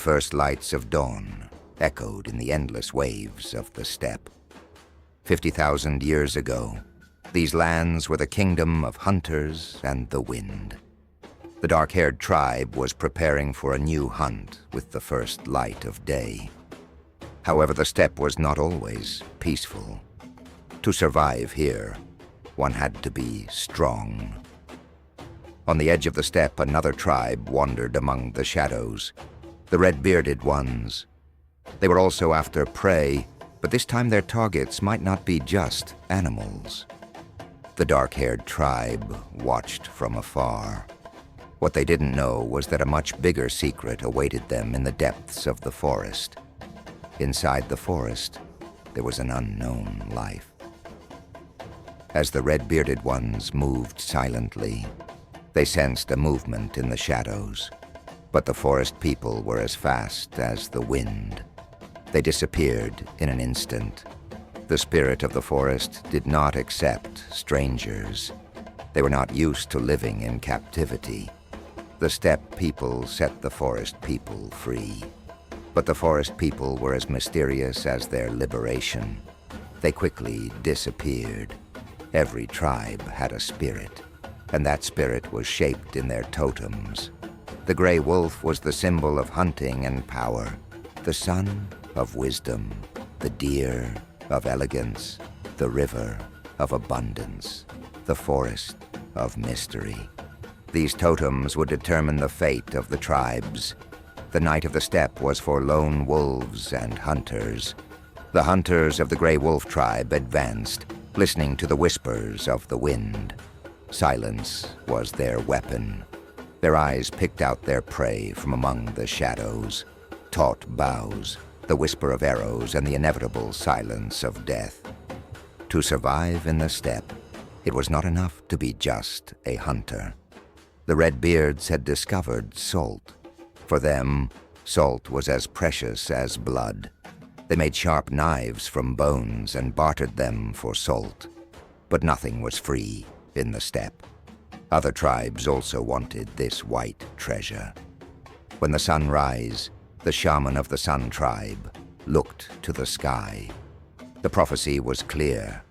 first lights of dawn echoed in the endless waves of the steppe. 50,000 years ago, these lands were the kingdom of hunters and the wind. The dark-haired tribe was preparing for a new hunt with the first light of day. However, the steppe was not always peaceful. To survive here, one had to be strong. On the edge of the steppe, another tribe wandered among the shadows, the red-bearded ones. They were also after prey, but this time their targets might not be just animals. The dark-haired tribe watched from afar. What they didn't know was that a much bigger secret awaited them in the depths of the forest. Inside the forest, there was an unknown life. As the red-bearded ones moved silently, they sensed a movement in the shadows. But the forest people were as fast as the wind. They disappeared in an instant. The spirit of the forest did not accept strangers. They were not used to living in captivity. The steppe people set the forest people free. But the forest people were as mysterious as their liberation. They quickly disappeared. Every tribe had a spirit, and that spirit was shaped in their totems. The gray wolf was the symbol of hunting and power, the sun of wisdom, the deer of elegance, the river of abundance, the forest of mystery. These totems would determine the fate of the tribes. The night of the steppe was for lone wolves and hunters. The hunters of the gray wolf tribe advanced, listening to the whispers of the wind. Silence was their weapon. Their eyes picked out their prey from among the shadows. Taut boughs, the whisper of arrows, and the inevitable silence of death. To survive in the steppe, it was not enough to be just a hunter. The Redbeards had discovered salt. For them, salt was as precious as blood. They made sharp knives from bones and bartered them for salt. But nothing was free in the steppe. Other tribes also wanted this white treasure. When the sun rose, the shaman of the Sun tribe looked to the sky. The prophecy was clear.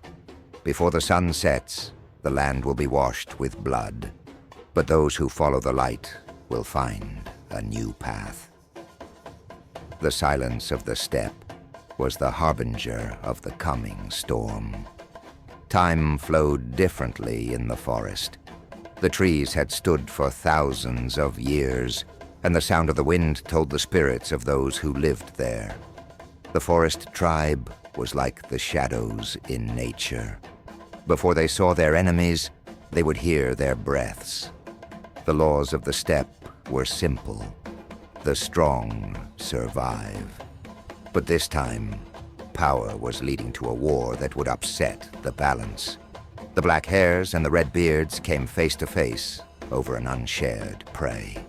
Before the sun sets, the land will be washed with blood. But those who follow the light will find a new path. The silence of the steppe was the harbinger of the coming storm. Time flowed differently in the forest. The trees had stood for thousands of years, and the sound of the wind told the spirits of those who lived there. The forest tribe was like the shadows in nature. Before they saw their enemies, they would hear their breaths. The laws of the steppe were simple. The strong survive. But this time, power was leading to a war that would upset the balance. The black hairs and the red beards came face to face over an unshared prey.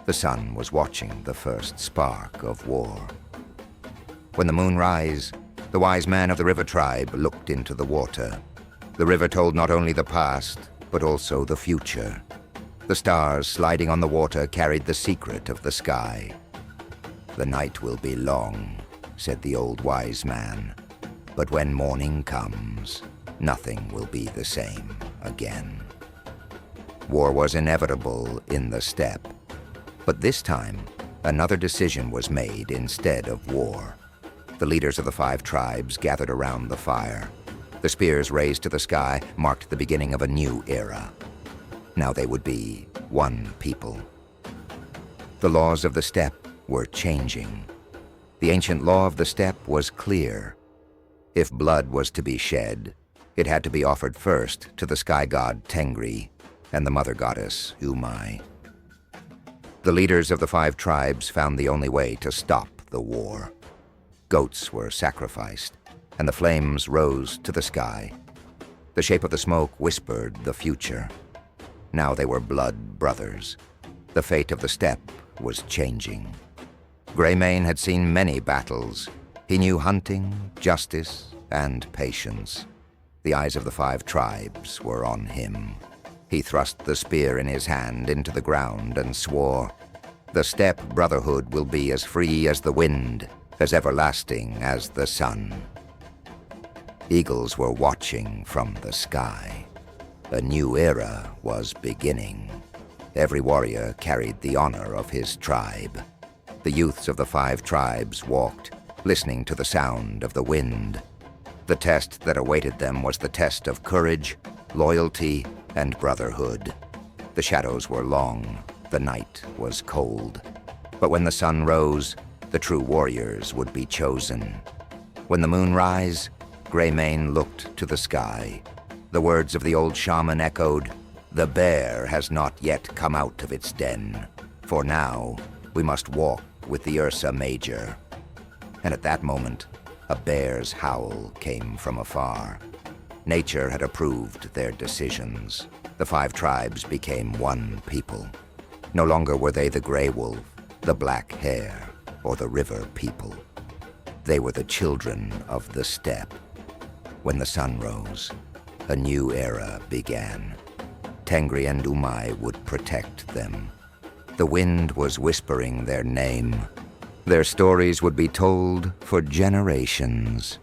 The sun was watching the first spark of war. When the moon rose, the wise man of the river tribe looked into the water. The river told not only the past, but also the future. The stars sliding on the water carried the secret of the sky. "The night will be long," said the old wise man. "But when morning comes, nothing will be the same again." War was inevitable in the steppe. But this time, another decision was made instead of war. The leaders of the 5 tribes gathered around the fire. The spears raised to the sky marked the beginning of a new era. Now they would be one people. The laws of the steppe were changing. The ancient law of the steppe was clear. If blood was to be shed, it had to be offered first to the sky god Tengri and the mother goddess Umai. The leaders of the 5 tribes found the only way to stop the war. Goats were sacrificed, and the flames rose to the sky. The shape of the smoke whispered the future. Now they were blood brothers. The fate of the steppe was changing. Greymane had seen many battles. He knew hunting, justice, and patience. The eyes of the 5 tribes were on him. He thrust the spear in his hand into the ground and swore, The steppe brotherhood will be as free as the wind, as everlasting as the sun. Eagles were watching from the sky. A new era was beginning. Every warrior carried the honor of his tribe. The youths of the 5 tribes walked, listening to the sound of the wind. The test that awaited them was the test of courage, loyalty, and brotherhood. The shadows were long, the night was cold. But when the sun rose, the true warriors would be chosen. When the moon rise, Greymane looked to the sky. The words of the old shaman echoed, "The bear has not yet come out of its den. For now, we must walk with the Ursa Major." And at that moment, a bear's howl came from afar. Nature had approved their decisions. The 5 tribes became one people. No longer were they the gray wolf, the black hare, or the river people. They were the children of the steppe. When the sun rose, a new era began. Tengri and Umai would protect them. The wind was whispering their name. Their stories would be told for generations.